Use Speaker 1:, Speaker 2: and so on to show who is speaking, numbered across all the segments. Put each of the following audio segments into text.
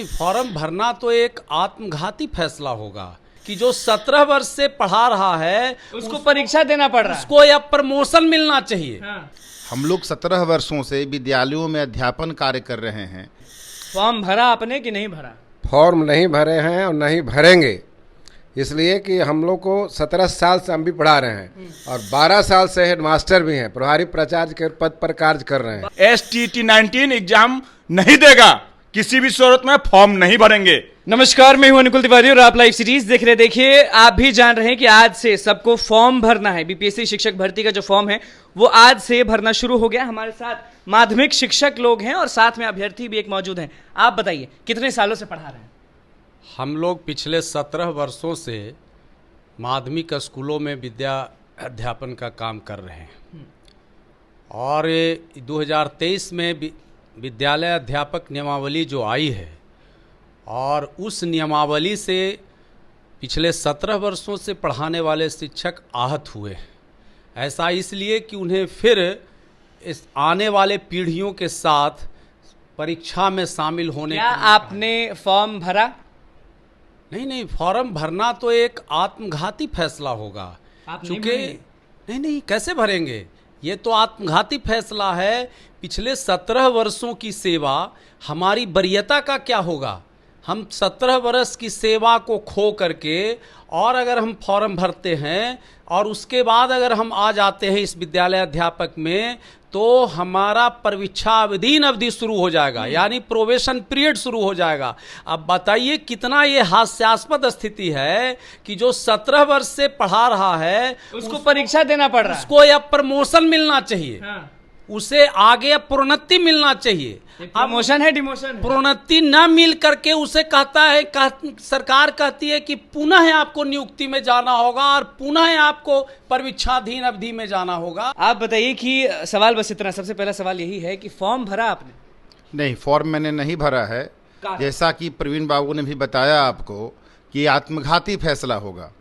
Speaker 1: Form भरना तो एक आत्मघाती फैसला होगा कि जो 17 वर्ष से पढ़ा रहा है
Speaker 2: उसको परीक्षा देना पड़ रहा है,
Speaker 1: उसको या प्रमोशन मिलना चाहिए।
Speaker 2: हाँ।
Speaker 3: हम लोग 17 वर्षों से विद्यालयों में अध्यापन कार्य कर रहे हैं।
Speaker 2: फॉर्म भरा आपने कि नहीं भरा?
Speaker 4: फॉर्म नहीं भरे हैं और नहीं भरेंगे, इसलिए कि हम लोग को 17 साल से हम भी पढ़ा रहे हैं और 12 साल से हेडमास्टर भी हैं, प्रभारी प्राचार्य के पद पर कार्य कर रहे हैं।
Speaker 5: STT 19 एग्जाम नहीं देगा, किसी भी सूरत में फॉर्म नहीं भरेंगे।
Speaker 2: नमस्कार, मैं हूं अनुकुल तिवारी और आप लाइव सीरीज देख रहे हैं। देखिए, आप भी जान रहे हैं कि आज से सबको फॉर्म भरना है। बीपीएससी शिक्षक भर्ती का जो फॉर्म है वो आज से भरना शुरू हो गया। हमारे साथ माध्यमिक शिक्षक लोग हैं और साथ में अभ्यर्थी भी एक मौजूद हैं। आप बताइए, कितने सालों से पढ़ा रहे हैं?
Speaker 1: हम लोग पिछले 17 वर्षों से माध्यमिक स्कूलों में विद्या अध्यापन का काम कर रहे हैं और 2023 में विद्यालय अध्यापक नियमावली जो आई है और उस नियमावली से पिछले 17 वर्षों से पढ़ाने वाले शिक्षक आहत हुए। ऐसा इसलिए कि उन्हें फिर इस आने वाले पीढ़ियों के साथ परीक्षा में शामिल होने
Speaker 2: क्या आपने फॉर्म भरा?
Speaker 1: नहीं, फॉर्म भरना तो एक आत्मघाती फैसला होगा।
Speaker 2: आप
Speaker 1: चूँकि नहीं, कैसे भरेंगे? ये तो आत्मघाती फैसला है। पिछले 17 वर्षों की सेवा, हमारी वरीयता का क्या होगा? हम 17 वर्ष की सेवा को खो करके और अगर हम फॉर्म भरते हैं और उसके बाद अगर हम आ जाते हैं इस विद्यालय अध्यापक में, तो हमारा परीक्षाधीन अवधि शुरू हो जाएगा, यानी प्रोबेशन पीरियड शुरू हो जाएगा। अब बताइए कितना ये हास्यास्पद स्थिति है कि जो 17 वर्ष से पढ़ा रहा है
Speaker 2: उसको परीक्षा देना पड़ रहा है,
Speaker 1: उसको या प्रमोशन मिलना चाहिए,
Speaker 2: हाँ।
Speaker 1: उसे आगे प्रोन्नति मिलना चाहिए।
Speaker 2: प्रमोशन है डिमोशन है?
Speaker 1: प्रोन्नति न मिल करके उसे कहता है सरकार कहती है कि पुनः आपको नियुक्ति में जाना होगा और पुनः आपको परीक्षाधीन अवधि में जाना होगा।
Speaker 2: आप बताइए कि सवाल बस इतना, सबसे पहला सवाल यही है कि फॉर्म भरा आपने?
Speaker 3: नहीं, फॉर्म मैंने नहीं भरा है। जैसा कि प्रवीण बाबू ने भी बताया आपको कि आत्मघाती फैसला होगा।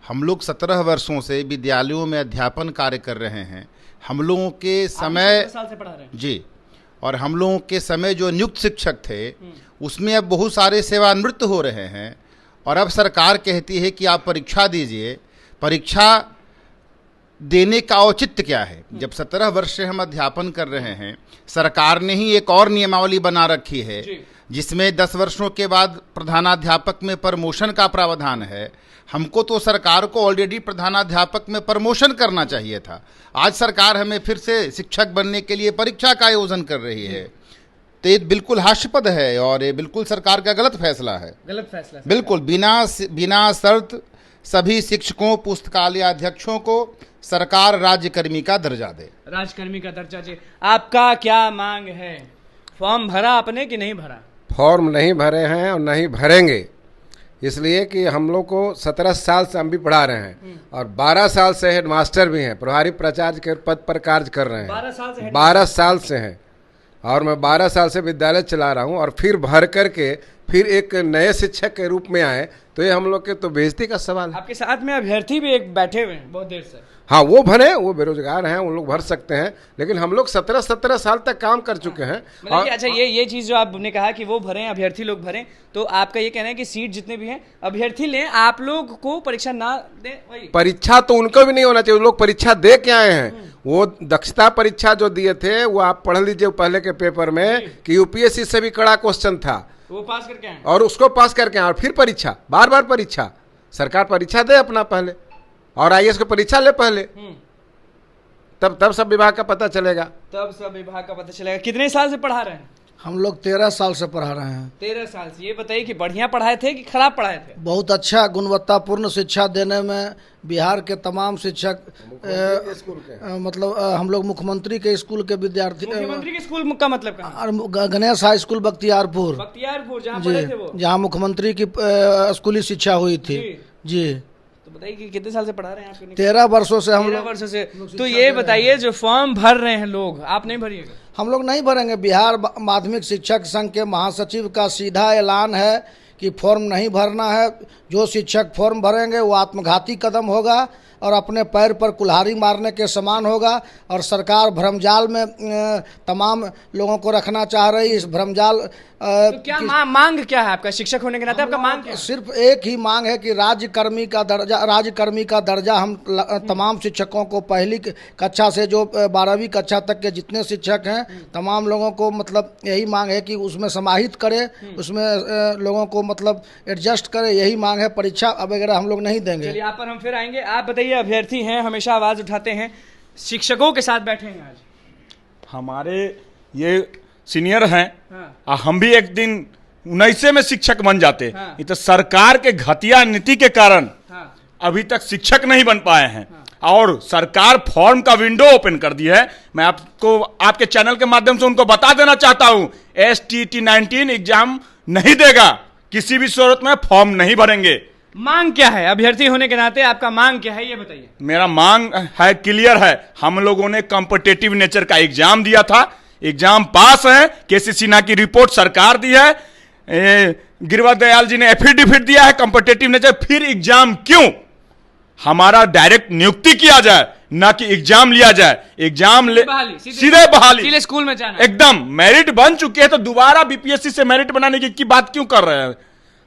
Speaker 3: हम लोग 17 वर्षों से विद्यालयों में अध्यापन कार्य कर रहे हैं। हम लोगों के समय
Speaker 2: 17 साल से पढ़ा रहे हैं
Speaker 3: जी, और हम लोगों के समय जो नियुक्त शिक्षक थे उसमें अब बहुत सारे सेवानिवृत्त हो रहे हैं और अब सरकार कहती है कि आप परीक्षा दीजिए। परीक्षा देने का औचित्य क्या है? जब 17 वर्ष से हम अध्यापन कर रहे हैं, सरकार ने ही एक और नियमावली बना रखी है जिसमें 10 वर्षों के बाद प्रधानाध्यापक में प्रमोशन का प्रावधान है। हमको तो सरकार को ऑलरेडी प्रधानाध्यापक में प्रमोशन करना चाहिए था। आज सरकार हमें फिर से शिक्षक बनने के लिए परीक्षा का आयोजन कर रही है, तो ये बिल्कुल हास्यास्पद है और ये बिल्कुल सरकार का गलत फैसला है।
Speaker 2: गलत फैसला
Speaker 3: बिल्कुल बिना शर्त सभी शिक्षकों, पुस्तकालय अध्यक्षों को सरकार राज्यकर्मी का दर्जा दे।
Speaker 2: राजकर्मी का दर्जा चाहिए। आपका क्या मांग है? फॉर्म भरा आपने कि नहीं भरा?
Speaker 4: फॉर्म नहीं भरे हैं और नहीं भरेंगे, इसलिए कि हम लोग को 17 साल से हम भी पढ़ा रहे हैं और 12 साल से हेडमास्टर भी हैं, प्रभारी प्राचार्य के पद पर कार्य कर रहे हैं। 12 साल से हैं और मैं 12 साल से विद्यालय चला रहा हूं और फिर भर करके फिर एक नए शिक्षक के रूप में आए, तो ये हम लोग के तो बेइज्जती का सवाल है।
Speaker 2: आपके साथ में अभ्यर्थी भी एक बैठे हुए हैं बहुत देर से।
Speaker 4: हाँ, वो भरे, वो बेरोजगार हैं, उन लोग भर सकते हैं, लेकिन हम लोग 17 साल तक काम कर चुके हैं।
Speaker 2: मतलब अच्छा, ये चीज़ जो आपने कहा कि वो भरें, अभ्यर्थी लोग भरें, तो आपका ये कहना है कि सीट जितने भी हैं अभ्यर्थी लें, आप लोग को परीक्षा ना दें? वही
Speaker 4: परीक्षा तो उनको भी नहीं होना चाहिए। वो लोग परीक्षा दे के आए हैं। वो दक्षता परीक्षा जो दिए थे वो आप पढ़ लीजिए पहले के पेपर में कि यूपीएससी से भी कड़ा क्वेश्चन था,
Speaker 2: वो पास करके आए
Speaker 4: और उसको पास करके आए और फिर परीक्षा, बार बार परीक्षा। सरकार परीक्षा दे अपना पहले और आईएएस को परीक्षा ले पहले, तब सब विभाग का पता चलेगा।
Speaker 2: तब सब विभाग का पता चलेगा। कितने साल से पढ़ा रहे हैं?
Speaker 6: हम लोग 13 साल से पढ़ा रहे हैं।
Speaker 2: 13 साल से। ये बताइए कि बढ़िया पढ़ाए थे कि खराब पढ़ाए थे?
Speaker 6: बहुत अच्छा गुणवत्तापूर्ण शिक्षा देने में बिहार के तमाम शिक्षक मतलब हम लोग मुख्यमंत्री के स्कूल के विद्यार्थी।
Speaker 2: मुख्यमंत्री के स्कूल का मतलब कहाँ?
Speaker 6: गणेश हाई स्कूल बख्तियारपुर
Speaker 2: जहाँ पढ़े थे वो,
Speaker 6: जहाँ मुख्यमंत्री की स्कूली शिक्षा हुई थी जी।
Speaker 2: तो बताइए कि कितने साल से पढ़ा रहे हैं आप?
Speaker 6: 13 वर्षों से हम
Speaker 2: 13
Speaker 6: लोग
Speaker 2: वर्षों से। तो ये बताइए, जो फॉर्म भर रहे हैं लोग, आप नहीं भरिएगा?
Speaker 6: हम लोग नहीं भरेंगे। बिहार माध्यमिक शिक्षक संघ के महासचिव का सीधा ऐलान है कि फॉर्म नहीं भरना है। जो शिक्षक फॉर्म भरेंगे वो आत्मघाती कदम होगा। और अपने पैर पर कुल्हाड़ी मारने के समान होगा। और सरकार भ्रमजाल में तमाम लोगों को रखना चाह रही। इस भ्रमजाल
Speaker 2: तो क्या मांग क्या है आपका? शिक्षक होने के नाते आपका मांग क्या है?
Speaker 6: सिर्फ एक ही मांग है कि राज्यकर्मी का दर्जा हम तमाम शिक्षकों को पहली कक्षा से जो 12वीं कक्षा तक के जितने शिक्षक हैं तमाम लोगों को मतलब यही मांग है कि उसमें समाहित करे, उसमें लोगों को मतलब एडजस्ट करे, यही मांग है। परीक्षा वगैरह हम लोग नहीं देंगे।
Speaker 2: चलिए आप पर हम फिर आएंगे। आप बताइए, अभ्यर्थी हैं, हमेशा आवाज उठाते हैं, शिक्षकों के साथ बैठे हैं आज।
Speaker 5: हमारे ये सीनियर हैं,
Speaker 2: हाँ।
Speaker 5: हम भी एक दिन 19 में शिक्षक बन जाते।
Speaker 2: हाँ।
Speaker 5: ये तो सरकार के घटिया नीति के कारण
Speaker 2: हाँ।
Speaker 5: अभी तक शिक्षक नहीं बन पाए हैं। और सरकार फॉर्म का विंडो ओपन कर दी है। मैं आपको आपके चैनल के माध्यम से उनको बता देना चाहता हूं, STT 19 एग्जाम नहीं देगा, किसी भी सूरत में फॉर्म नहीं भरेंगे।
Speaker 2: मांग क्या है? अभ्यर्थी होने के नाते आपका मांग क्या है, ये बताइए।
Speaker 5: मेरा मांग है, क्लियर है। हम लोगों ने कॉम्पिटिटिव नेचर का एग्जाम दिया था, एग्जाम पास है। केसी सिन्हा की रिपोर्ट सरकार दी है, गिरिवर दयाल जी ने एफिडेविट दिया है कॉम्पिटिटिव नेचर। फिर एग्जाम क्यों? हमारा डायरेक्ट नियुक्ति किया जाए, ना कि एग्जाम लिया जाए। एग्जाम सीधे बहाली,
Speaker 2: सीधे स्कूल में जाना।
Speaker 5: एकदम मेरिट बन चुकी है तो दोबारा बीपीएससी से मेरिट बनाने की बात क्यों कर रहे हैं?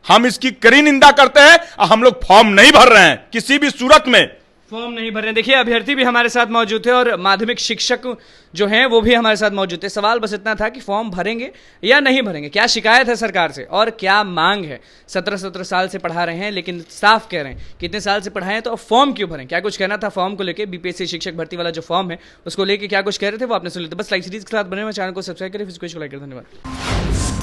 Speaker 5: हम इसकी कड़ी निंदा करते हैं। हम लोग फॉर्म नहीं भर रहे हैं, किसी भी सूरत में
Speaker 2: फॉर्म नहीं भर रहे हैं। देखिए, अभ्यर्थी भी हमारे साथ मौजूद थे और माध्यमिक शिक्षक जो हैं वो भी हमारे साथ मौजूद थे। सवाल बस इतना था कि फॉर्म भरेंगे या नहीं भरेंगे, क्या शिकायत है सरकार से और क्या मांग है। 17 साल से पढ़ा रहे हैं, लेकिन साफ कह रहे हैं कि इतने साल से पढ़ाए तो अब फॉर्म क्यों भरें। क्या कुछ कहना था फॉर्म को लेकर, बीपीएससी शिक्षक भर्ती वाला जो फॉर्म है उसको लेकर क्या कुछ कह रहे थे वो आपने सुन लिया। बस लाइव सीरीज के साथ बने हुए, चैनल को सब्सक्राइब करें, फिर लाइक करें। धन्यवाद।